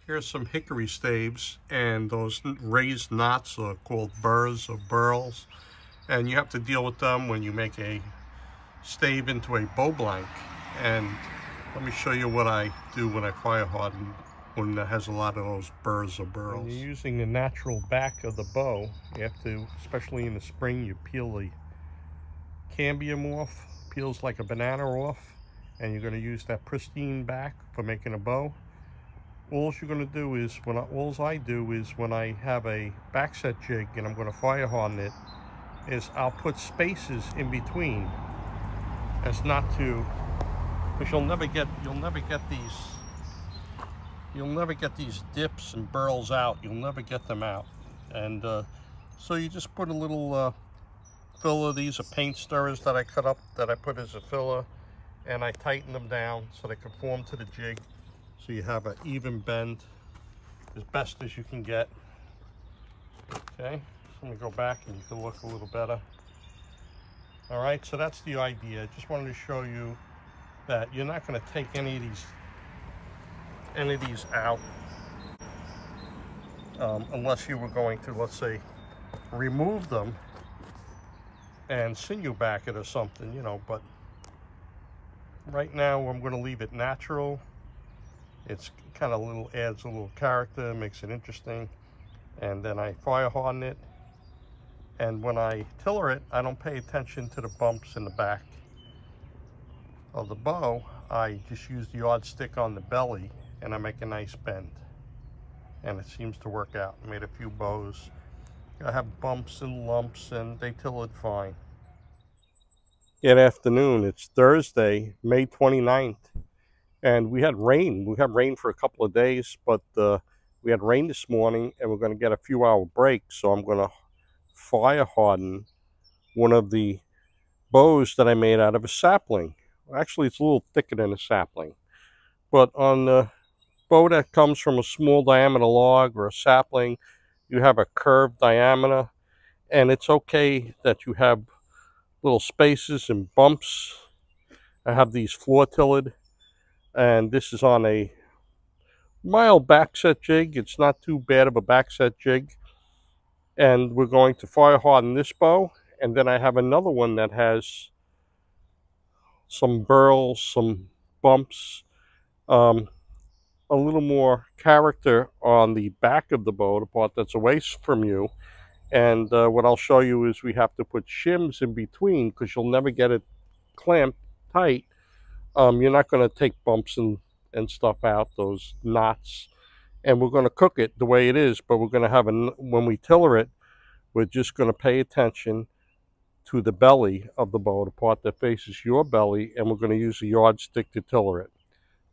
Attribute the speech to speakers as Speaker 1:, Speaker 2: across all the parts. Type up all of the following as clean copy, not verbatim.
Speaker 1: Here's some hickory staves, and those raised knots are called burrs or burls, and you have to deal with them when you make a stave into a bow blank. And let me show you what I do when I fire harden when it has a lot of those burrs or burls. When you're using the natural back of the bow, you have to, especially in the spring, you peel the cambium off, peels like a banana off, and you're going to use that pristine back for making a bow. All you're going to do is, all I do is when I have a backset jig and I'm going to fire harden it, is I'll put spaces in between as not to, because you'll never get these dips and burls out. You'll never get them out. And so you just put a little filler. These are paint stirrers that I cut up that I put as a filler, and I tighten them down so they conform to the jig. So you have an even bend as best as you can get. Okay, so let me go back and you can look a little better. All right, so that's the idea. Just wanted to show you that you're not going to take any of these out unless you were going to, let's say, remove them and sinew back it or something, you know. But right now I'm going to leave it natural. It's kind of adds a little character, makes it interesting. And then I fire harden it. And when I tiller it, I don't pay attention to the bumps in the back of the bow. I just use the yardstick on the belly and I make a nice bend. And it seems to work out. I made a few bows. I have bumps and lumps and they till it fine. Good afternoon. It's Thursday, May 29th. And we had rain. We had rain for a couple of days, but we had rain this morning and we're going to get a few hour break. So I'm going to fire harden one of the bows that I made out of a sapling. Actually, it's a little thicker than a sapling. But on the bow that comes from a small diameter log or a sapling, you have a curved diameter. And it's okay that you have little spaces and bumps. I have these floor tillered. And this is on a mild backset jig. It's not too bad of a backset jig. And we're going to fire harden this bow. And then I have another one that has some burls, some bumps, a little more character on the back of the bow, the part that's away from you. And what I'll show you is we have to put shims in between because you'll never get it clamped tight. You're not going to take bumps and stuff out, those knots. And we're going to cook it the way it is, but we're going to have, when we tiller it, we're just going to pay attention to the belly of the bow, the part that faces your belly, and we're going to use a yardstick to tiller it.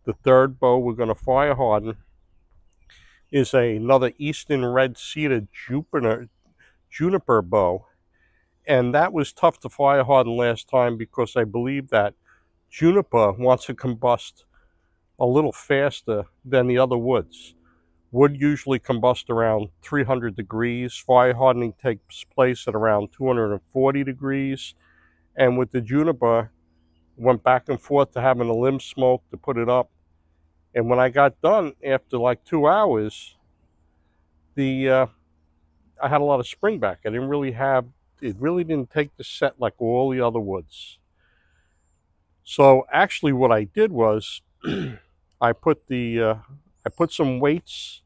Speaker 1: The third bow we're going to fire harden is another Eastern Red Cedar Juniper bow. And that was tough to fire harden last time because I believe that juniper wants to combust a little faster than the other woods. Wood usually combust around 300 degrees. Fire hardening takes place at around 240 degrees. And with the juniper, went back and forth to having a limb smoke to put it up. And when I got done, after like 2 hours, I had a lot of spring back. It really didn't take the set like all the other woods. So actually what I did was I put some weights.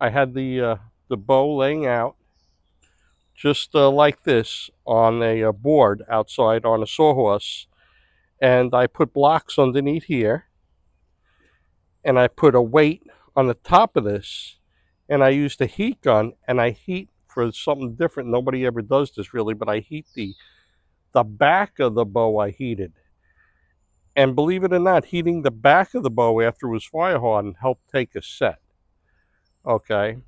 Speaker 1: I had the bow laying out just like this on a board outside on a sawhorse, and I put blocks underneath here, and I put a weight on the top of this, and I used a heat gun, and I heat for something different. Nobody ever does this really, but I heat the back of the bow. I heated. And believe it or not, heating the back of the bow after it was fire hardened helped take a set. Okay.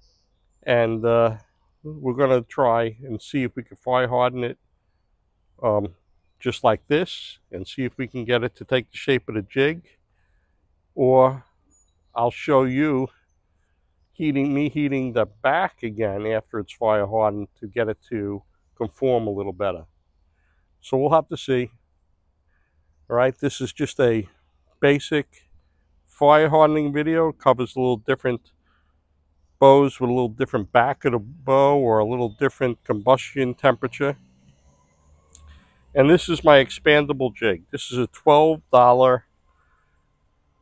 Speaker 1: And we're going to try and see if we can fire harden it just like this and see if we can get it to take the shape of the jig. Or I'll show you heating the back again after it's fire hardened to get it to conform a little better. So we'll have to see. All right, this is just a basic fire hardening video. It covers a little different bows with a little different back of the bow or a little different combustion temperature. And this is my expandable jig. This is a $12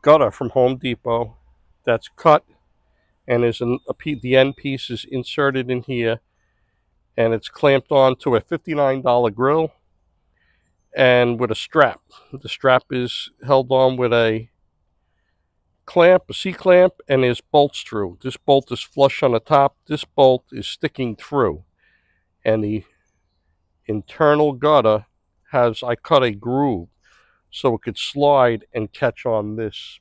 Speaker 1: gutter from Home Depot that's cut, and is the end piece is inserted in here, and it's clamped onto a $59 grill and with a strap. The strap is held on with a clamp, a C-clamp, and there's bolts through. This bolt is flush on the top. This bolt is sticking through, and the internal gutter I cut a groove so it could slide and catch on this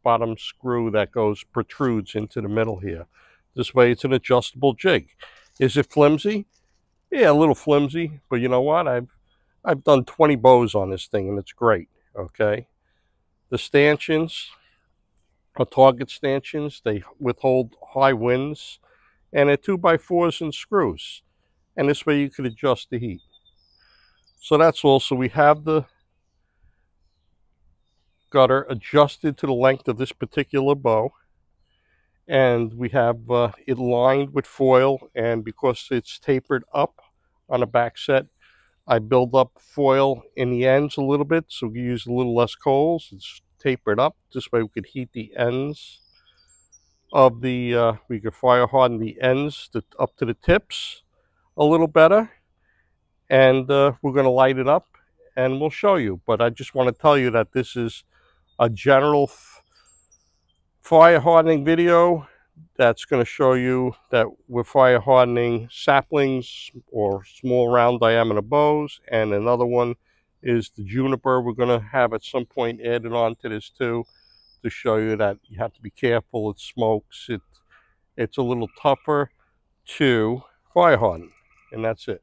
Speaker 1: bottom screw that protrudes into the middle here. This way it's an adjustable jig. Is it flimsy? Yeah, a little flimsy, but you know what? I've done 20 bows on this thing and it's great, okay? The stanchions are target stanchions. They withhold high winds, and they're 2x4s and screws. And this way you could adjust the heat. So that's all. So we have the gutter adjusted to the length of this particular bow, and we have it lined with foil, and because it's tapered up on a back set, I build up foil in the ends a little bit so we use a little less coals. It's tapered up. This way we could heat the ends of the, we could fire harden the ends up to the tips a little better. And we're going to light it up and we'll show you. But I just want to tell you that this is a general fire hardening video that's going to show you that we're fire hardening saplings or small round diameter bows, and another one is the juniper. We're going to have at some point added on to this too, to show you that you have to be careful. It smokes. It's a little tougher to fire harden, and that's it.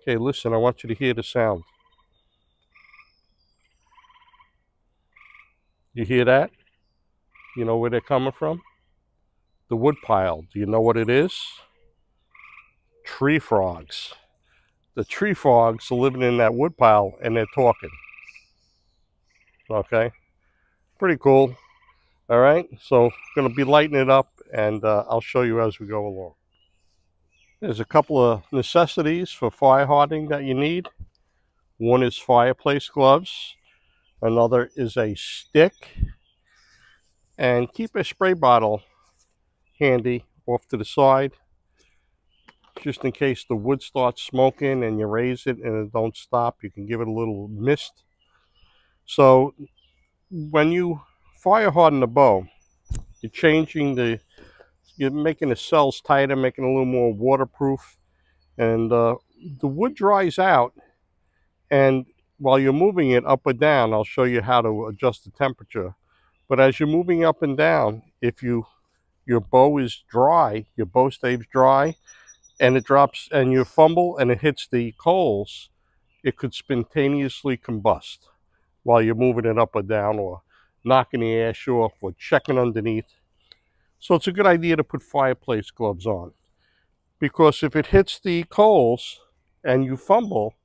Speaker 1: Okay, listen, I want you to hear the sound. You hear that? You know where they're coming from? The wood pile. Do you know what it is? Tree frogs. The tree frogs are living in that wood pile and they're talking. Okay? Pretty cool. All right, so I'm going to be lighting it up, and I'll show you as we go along. There's a couple of necessities for fire hardening that you need. One is fireplace gloves. Another is a stick. And keep a spray bottle handy off to the side, just in case the wood starts smoking and you raise it and it don't stop. You can give it a little mist. So when you fire harden the bow, you're making the cells tighter, making it a little more waterproof, and the wood dries out. And while you're moving it up or down, I'll show you how to adjust the temperature. But as you're moving up and down, if your bow is dry, your bow staves dry, and it drops and you fumble and it hits the coals, it could spontaneously combust while you're moving it up or down, or knocking the ash off, or checking underneath. So it's a good idea to put fireplace gloves on, because if it hits the coals and you fumble,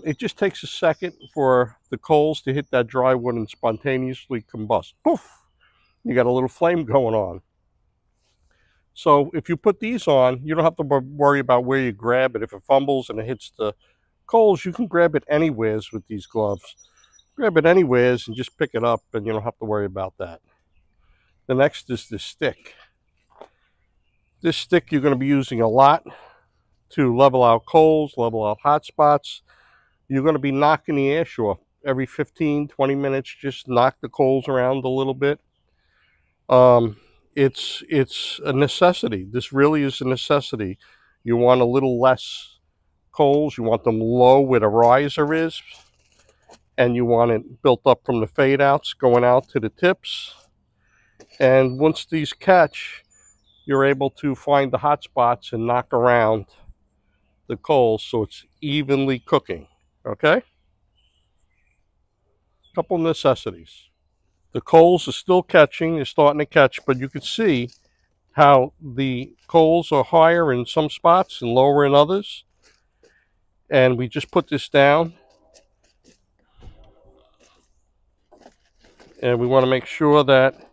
Speaker 1: it just takes a second for the coals to hit that dry wood and spontaneously combust. Poof! You got a little flame going on. So if you put these on, you don't have to worry about where you grab it. If it fumbles and it hits the coals, you can grab it anywheres with these gloves. Grab it anywheres and just pick it up, and you don't have to worry about that. The next is the stick. This stick you're going to be using a lot to level out coals, level out hot spots. You're going to be knocking the ash off every 15, 20 minutes. Just knock the coals around a little bit. It's a necessity. This really is a necessity. You want a little less coals. You want them low where the riser is. And you want it built up from the fade outs going out to the tips. And once these catch, you're able to find the hot spots and knock around the coals so it's evenly cooking. Okay? Couple necessities. The coals are still catching. They're starting to catch, but you can see how the coals are higher in some spots and lower in others. And we just put this down. And we want to make sure that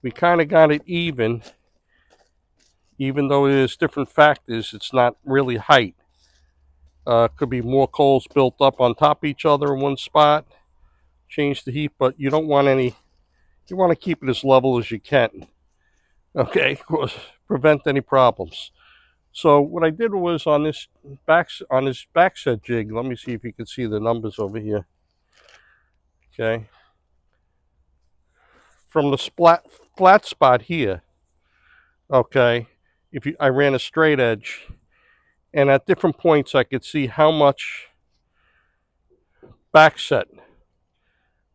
Speaker 1: we kind of got it even though there's different factors. It's not really height. Could be more coals built up on top of each other in one spot. Change the heat, but you don't want any. You want to keep it as level as you can. Okay, of course, prevent any problems. So what I did was on this backset jig. Let me see if you can see the numbers over here. Okay, from the flat spot here. Okay, I ran a straight edge, and at different points I could see how much backset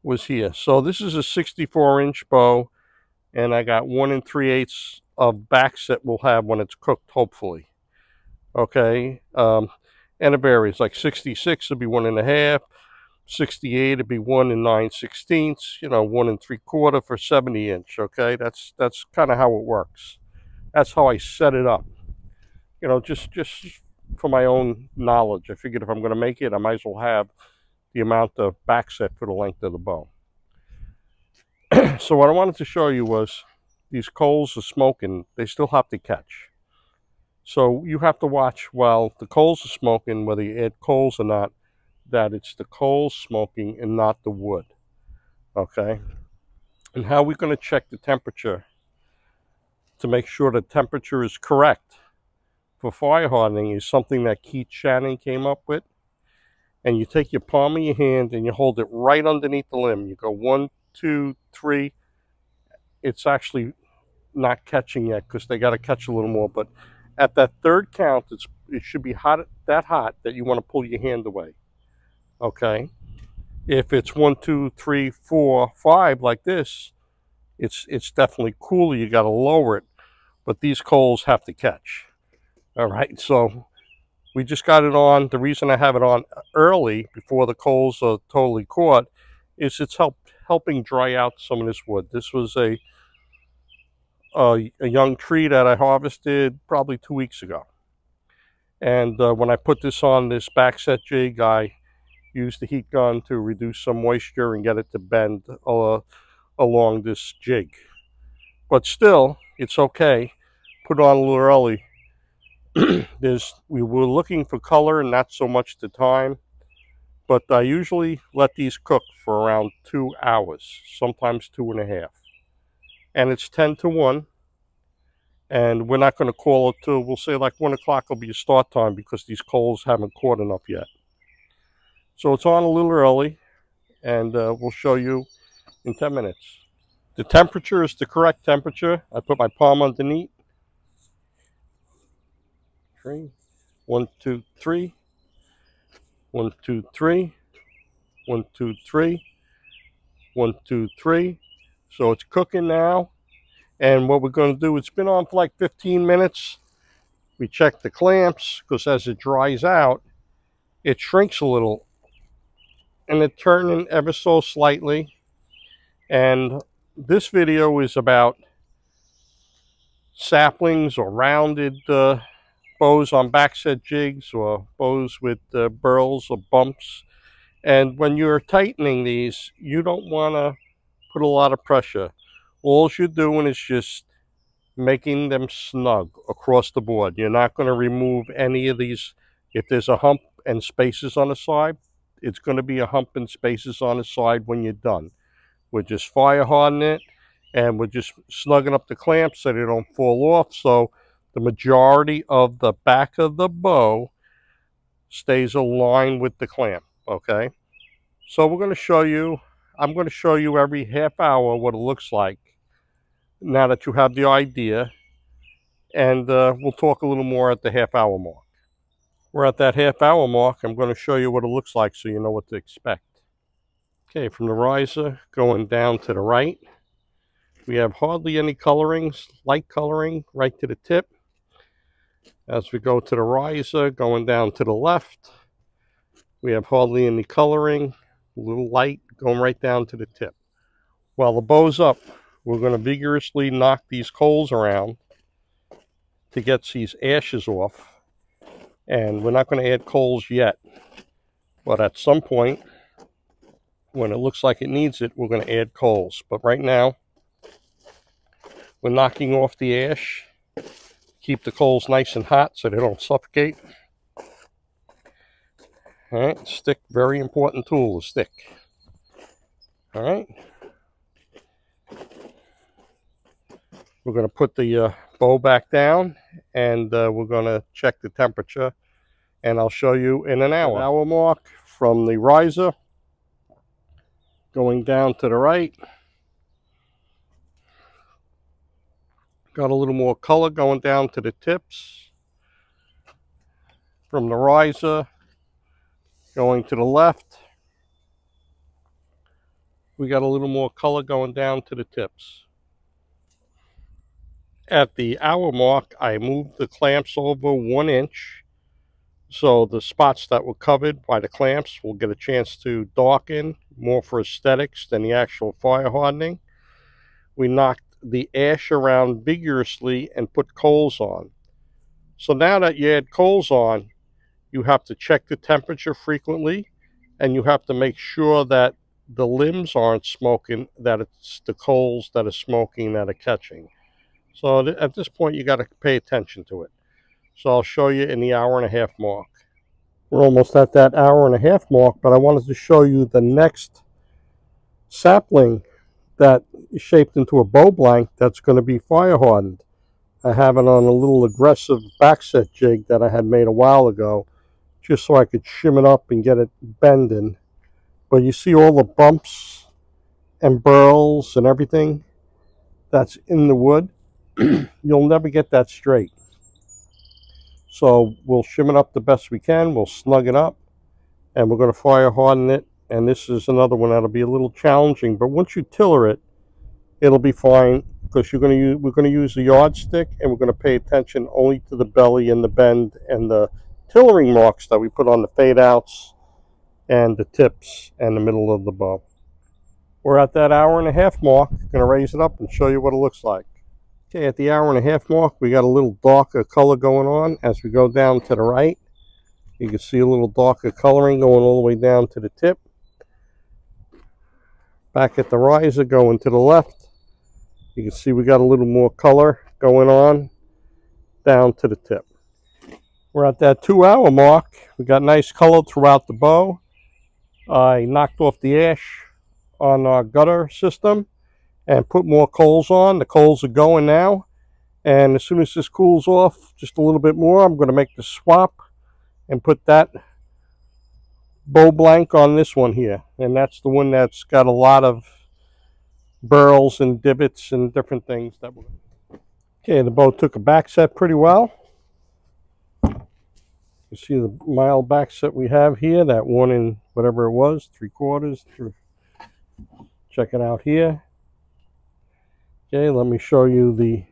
Speaker 1: was here. So this is a 64-inch bow, and I got 1 3/8 of backset we'll have when it's cooked, hopefully. Okay, and it varies. Like 66 would be 1 1/2, 68 would be 1 9/16, 1 3/4 for 70-inch. Okay, that's kind of how it works. That's how I set it up. Just for my own knowledge. I figured if I'm going to make it, I might as well have the amount of backset for the length of the bow. So what I wanted to show you was these coals are smoking. They still have to catch. So you have to watch while the coals are smoking, whether you add coals or not, that it's the coals smoking and not the wood. Okay? And how we're going to check the temperature to make sure the temperature is correct for fire hardening is something that Keith Shannon came up with. And you take your palm of your hand and you hold it right underneath the limb. You go 1, 2, 3. It's actually not catching yet because they got to catch a little more. But at that third count, it should be that hot that you want to pull your hand away. Okay. If it's 1, 2, 3, 4, 5 like this, it's definitely cooler. You got to lower it. But these coals have to catch. All right. So we just got it on. The reason I have it on early before the coals are totally caught is it's helping dry out some of this wood. This was a young tree that I harvested probably 2 weeks ago. And when I put this on this backset jig, I used the heat gun to reduce some moisture and get it to bend along this jig. But still, it's okay. Put it on a little early. We were looking for color and not so much the time, but I usually let these cook for around 2 hours, sometimes 2 1/2. And it's 10 to 1, and we're not going to call it till, we'll say like 1 o'clock will be a start time because these coals haven't caught enough yet. So it's on a little early, and we'll show you in 10 minutes. The temperature is the correct temperature. I put my palm underneath. 3, 1, 2, 3, 1, 2, 3, 1, 2, 3, 1, 2, 3. So it's cooking now. And what we're going to do, it's been on for like 15 minutes. We check the clamps because as it dries out, it shrinks a little. And it's turning ever so slightly. And this video is about saplings or rounded bows on backset jigs or bows with burls or bumps. And when you're tightening these, you don't want to put a lot of pressure. All you're doing is just making them snug across the board. You're not going to remove any of these. If there's a hump and spaces on the side, it's going to be a hump and spaces on the side when you're done. We're just fire hardening it, and we're just snugging up the clamps so they don't fall off. So the majority of the back of the bow stays aligned with the clamp. Okay. So we're going to show you, I'm going to show you every half hour what it looks like now that you have the idea. And we'll talk a little more at the half hour mark. We're at that half hour mark. I'm going to show you what it looks like so you know what to expect. Okay, from the riser going down to the right, we have hardly any colorings, light coloring right to the tip. As we go to the riser going down to the left, we have hardly any coloring, a little light going right down to the tip. While the bow's up, we're going to vigorously knock these coals around to get these ashes off. And we're not going to add coals yet, but at some point when it looks like it needs it, we're going to add coals. But right now we're knocking off the ash, keep the coals nice and hot so they don't suffocate. All right, stick, very important tool, the stick. All right, we're going to put the bow back down, and we're going to check the temperature, and I'll show you in an hour. An hour mark from the riser going down to the right. Got a little more color going down to the tips. From the riser going to the left, we got a little more color going down to the tips. At the hour mark, I moved the clamps over 1 inch, so the spots that were covered by the clamps will get a chance to darken, more for aesthetics than the actual fire hardening. We knocked the ash around vigorously and put coals on. So now that you add coals on, you have to check the temperature frequently, and you have to make sure that the limbs aren't smoking, that it's the coals that are smoking that are catching. So at this point, you got to pay attention to it. So I'll show you in the hour and a half mark. We're almost at that hour and a half mark, but I wanted to show you the next sapling that is shaped into a bow blank that's going to be fire hardened. I have it on a little aggressive backset jig that I had made a while ago, just so I could shim it up and get it bending. But you see all the bumps and burls and everything that's in the wood. You'll never get that straight. So we'll shim it up the best we can, we'll snug it up, and we're going to fire harden it. And this is another one that'll be a little challenging, but once you tiller it, it'll be fine, because we're going to use the yardstick, and we're going to pay attention only to the belly and the bend and the tillering marks that we put on the fade outs and the tips and the middle of the bow. We're at that hour and a half mark. Going to raise it up and show you what it looks like. Okay, at the hour and a half mark, we got a little darker color going on. As we go down to the right, you can see a little darker coloring going all the way down to the tip. Back at the riser going to the left, you can see we got a little more color going on down to the tip. We're at that 2 hour mark. We got nice color throughout the bow. I knocked off the ash on our gutter system and put more coals on. The coals are going now, and as soon as this cools off just a little bit more, I'm going to make the swap and put that bow blank on this one here, and that's the one that's got a lot of burls and divots and different things. Okay, the bow took a back set pretty well. You see the mild back set we have here, that 1 and whatever it was, 3/4. Check it out here. Okay, let me show you the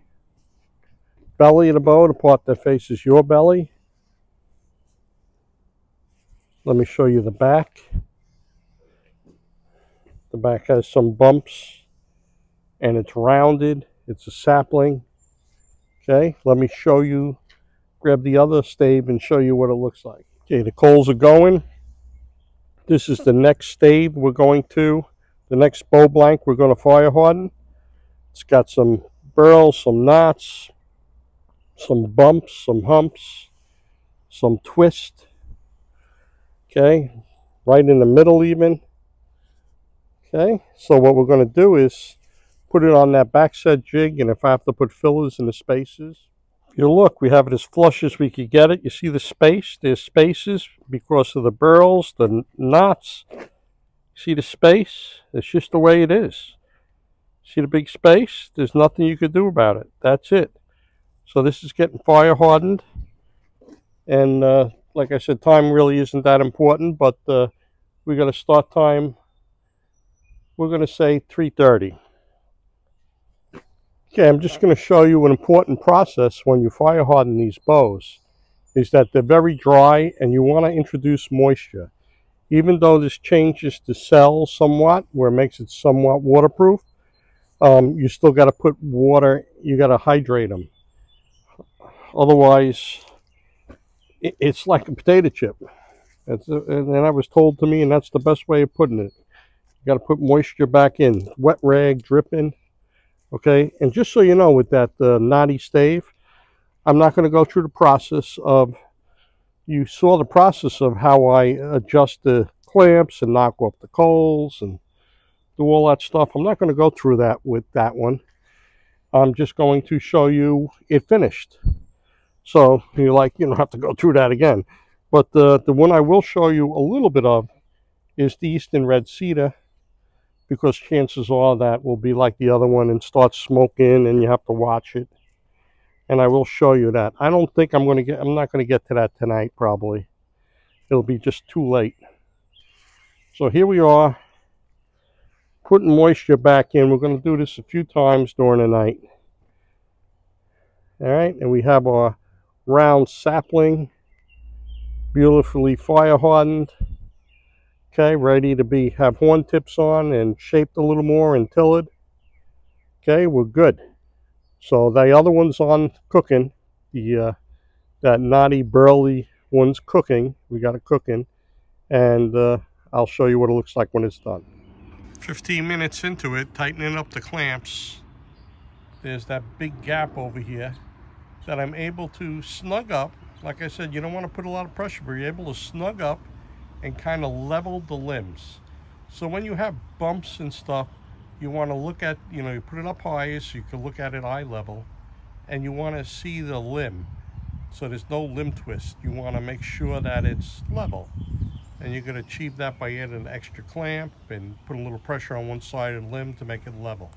Speaker 1: belly of the bow, the part that faces your belly. Let me show you the back. The back has some bumps, and it's rounded. It's a sapling. Okay, let me show you, grab the other stave and show you what it looks like. Okay, the coals are going. This is the next stave we're going to, the next bow blank we're going to fire harden. It's got some burls, some knots, some bumps, some humps, some twist. Okay, right in the middle even. Okay, so what we're going to do is put it on that backset jig, and if I have to put fillers in the spaces, if you look, we have it as flush as we could get it. You see the space? There's spaces because of the burls, the knots. See the space? It's just the way it is. See the big space? There's nothing you could do about it. That's it. So this is getting fire hardened, and like I said, time really isn't that important, but we got a start time. We're going to say 3:30. Okay, I'm just going to show you an important process when you fire harden these bows, is that they're very dry and you want to introduce moisture. Even though this changes the cell somewhat, where it makes it somewhat waterproof, you still got to put water, you got to hydrate them. Otherwise, It's like a potato chip. And I was told to me, and that's the best way of putting it. You got to put moisture back in, wet rag dripping. Okay, and just so you know, with that knotty stave, I'm not going to go through the process of. You saw the process of how I adjust the clamps and knock off the coals and do all that stuff. I'm not going to go through that with that one. I'm just going to show you it finished. So you're like, you don't have to go through that again. But the one I will show you a little bit of is the Eastern Red Cedar, because chances are that will be like the other one and start smoking and you have to watch it. And I will show you that. I don't think I'm not going to get to that tonight probably. It'll be just too late. So here we are, putting moisture back in. We're going to do this a few times during the night. All right, and we have our round sapling, beautifully fire hardened. Okay, ready to have horn tips on and shaped a little more and tilled. Okay, we're good. So the other one's on cooking. That knotty burly one's cooking. We got it cooking, and I'll show you what it looks like when it's done. 15 minutes into it, tightening up the clamps. There's that big gap over here that I'm able to snug up. Like I said, you don't want to put a lot of pressure, but you're able to snug up and kind of level the limbs. So when you have bumps and stuff, you want to look at, you put it up high so you can look at it eye level, and you want to see the limb. So there's no limb twist. You want to make sure that it's level. And you're going to achieve that by adding an extra clamp and put a little pressure on one side of the limb to make it level.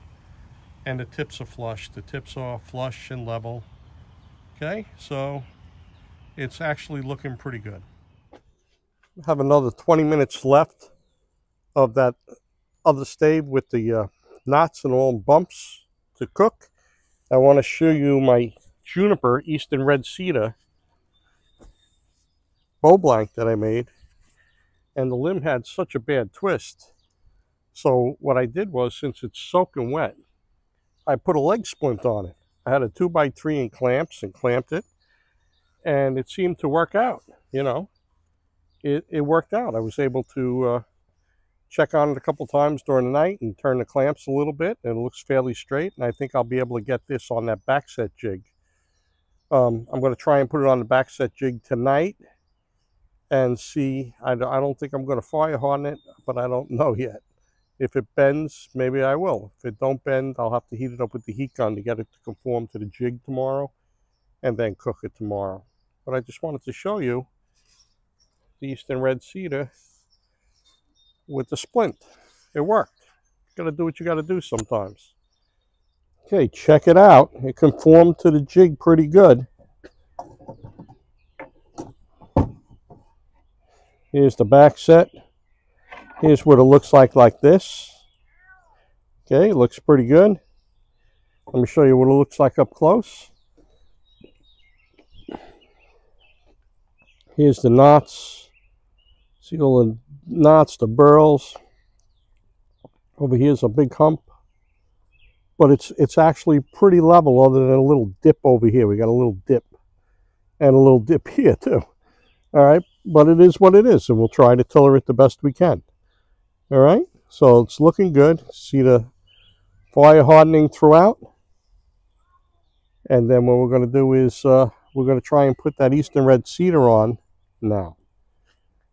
Speaker 1: And the tips are flush. The tips are flush and level. Okay, so it's actually looking pretty good. I have another 20 minutes left of that other stave with the knots and all bumps to cook. I want to show you my Juniper Eastern Red Cedar bow blank that I made. And the limb had such a bad twist. So what I did was, since it's soaking wet, I put a leg splint on it. I had a 2x3 and clamps and clamped it. And it seemed to work out, It worked out. I was able to check on it a couple times during the night and turn the clamps a little bit, and it looks fairly straight. And I think I'll be able to get this on that Backset jig. I'm going to try and put it on the Backset jig tonight and see. I don't think I'm going to fire harden it, but I don't know yet. If it bends, maybe I will. If it don't bend, I'll have to heat it up with the heat gun to get it to conform to the jig tomorrow and then cook it tomorrow. But I just wanted to show you the Eastern Red Cedar with the splint. It worked. You got to do what you got to do sometimes. Okay, check it out. It conformed to the jig pretty good. Here's the back set. Here's what it looks like this. Okay, it looks pretty good. Let me show you what it looks like up close. Here's the knots. See all the knots, the burls. Over here's a big hump. But it's actually pretty level, other than a little dip over here. We got a little dip. And a little dip here too. All right, but it is what it is, and we'll try to tiller it the best we can. All right, so it's looking good. See the fire hardening throughout. And then what we're going to do is we're going to try and put that Eastern Red Cedar on now.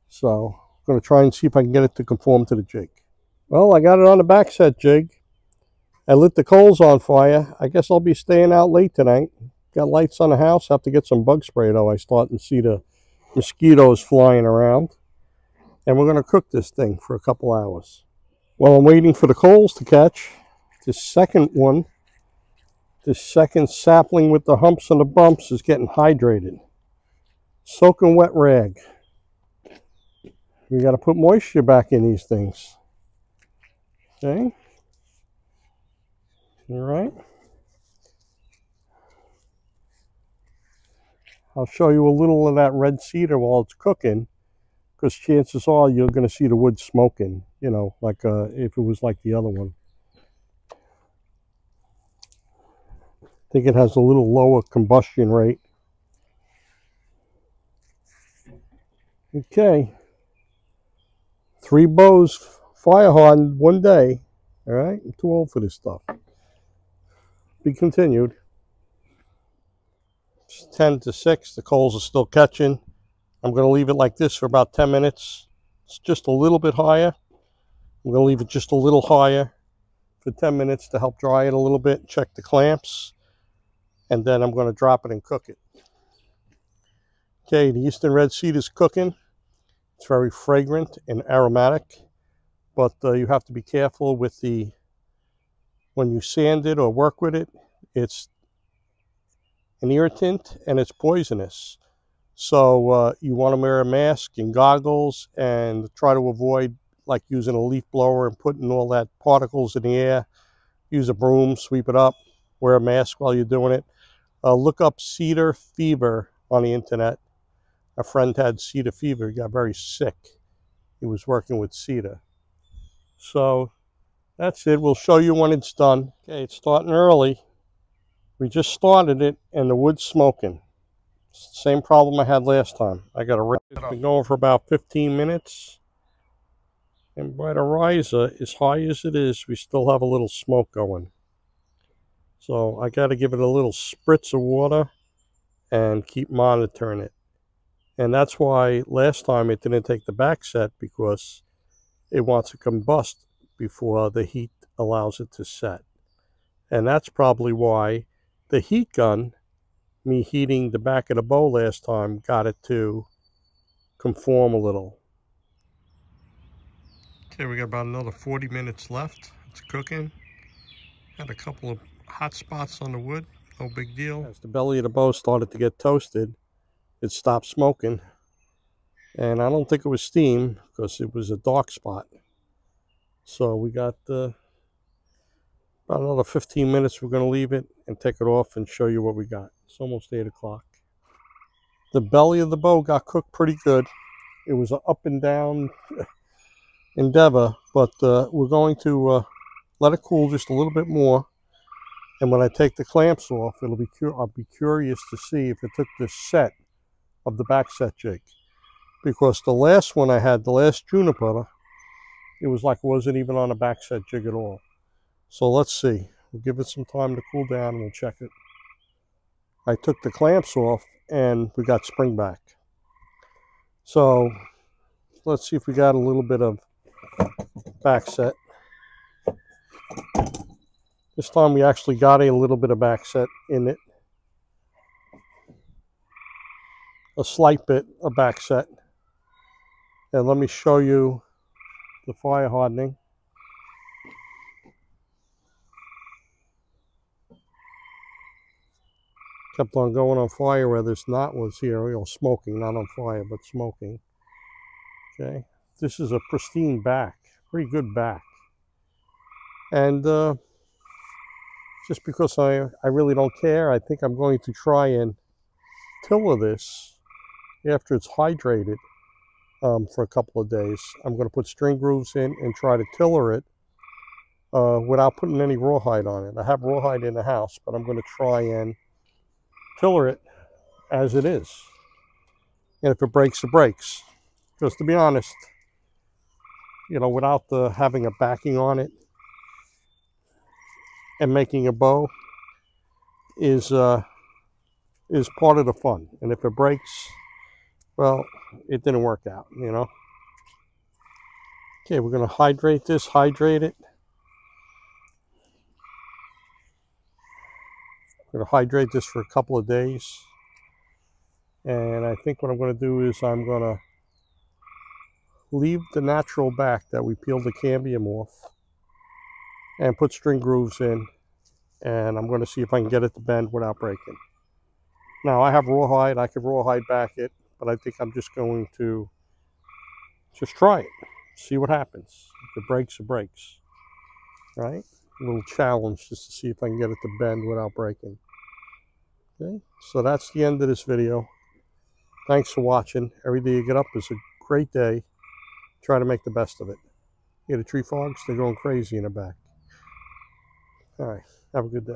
Speaker 1: So I'm going to try and see if I can get it to conform to the jig. Well, I got it on the Backset jig. I lit the coals on fire. I guess I'll be staying out late tonight. Got lights on the house. Have to get some bug spray though. I start to see the mosquitoes flying around. And we're going to cook this thing for a couple hours. While I'm waiting for the coals to catch, this second one, this second sapling with the humps and the bumps is getting hydrated. Soaking wet rag. We got to put moisture back in these things. Okay. All right. I'll show you a little of that red cedar while it's cooking, because chances are you're going to see the wood smoking, like if it was like the other one. I think it has a little lower combustion rate. Okay, 3 bows fire hardened one day. All right, I'm too old for this stuff. Be continued. It's 10 to 6. The coals are still catching. I'm going to leave it like this for about 10 minutes. It's just a little bit higher. I'm going to leave it just a little higher for 10 minutes to help dry it a little bit. Check the clamps. And then I'm going to drop it and cook it. Okay, the Eastern Red Cedar is cooking. It's very fragrant and aromatic. But you have to be careful with when you sand it or work with it. It's an irritant and it's poisonous. So you want to wear a mask and goggles and try to avoid like using a leaf blower and putting all that particles in the air. Use a broom, sweep it up, wear a mask while you're doing it. Look up cedar fever on the internet. A friend had cedar fever, he got very sick. He was working with cedar. So that's it. We'll show you when it's done. Okay, it's starting early. We just started it and the wood's smoking. Same problem I had last time. I got to wrap it up. It's been going for about 15 minutes. And by the riser, as high as it is, we still have a little smoke going. So I got to give it a little spritz of water and keep monitoring it. And that's why last time it didn't take the Backset, because it wants to combust before the heat allows it to set. And that's probably why the heat gun, me heating the back of the bow last time, got it to conform a little. Okay, we got about another 40 minutes left. It's cooking. Had a couple of hot spots on the wood, no big deal. As the belly of the bow started to get toasted, it stopped smoking. And I don't think it was steam, because it was a dark spot. So we got about another 15 minutes. We're going to leave it and take it off and show you what we got. It's almost 8 o'clock. The belly of the bow got cooked pretty good. It was an up and down endeavor, but we're going to let it cool just a little bit more. And when I take the clamps off, I'll be curious to see if it took the set of the Backset jig. Because the last one I had, the last Juniper, it was like it wasn't even on a Backset jig at all. So let's see. We'll give it some time to cool down and we'll check it. I took the clamps off and we got spring back. So let's see if we got a little bit of Backset. This time we actually got a little bit of Backset in it. A slight bit of Backset. And let me show you the fire hardening. Kept on going on fire where this knot was here, you know, smoking, not on fire, but smoking. Okay, this is a pristine back, pretty good back. And just because I really don't care, I think I'm going to try and tiller this after it's hydrated for a couple of days. I'm going to put string grooves in and try to tiller it without putting any rawhide on it. I have rawhide in the house, but I'm going to try and tiller it as it is. And if it breaks, it breaks. Because to be honest, you know, without having a backing on it and making a bow is part of the fun. And if it breaks, well, it didn't work out, you know. Okay, we're going to hydrate this, hydrate it. I'm going to hydrate this for a couple of days. And I think what I'm going to do is I'm going to leave the natural back that we peeled the cambium off and put string grooves in. And I'm going to see if I can get it to bend without breaking. Now, I have rawhide. I could rawhide back it, but I think I'm just going to just try it. See what happens. If it breaks, it breaks. Right? A little challenge just to see if I can get it to bend without breaking. Okay, so that's the end of this video. Thanks for watching. Every day you get up is a great day. Try to make the best of it. You hear the tree frogs? They're going crazy in the back. All right. Have a good day.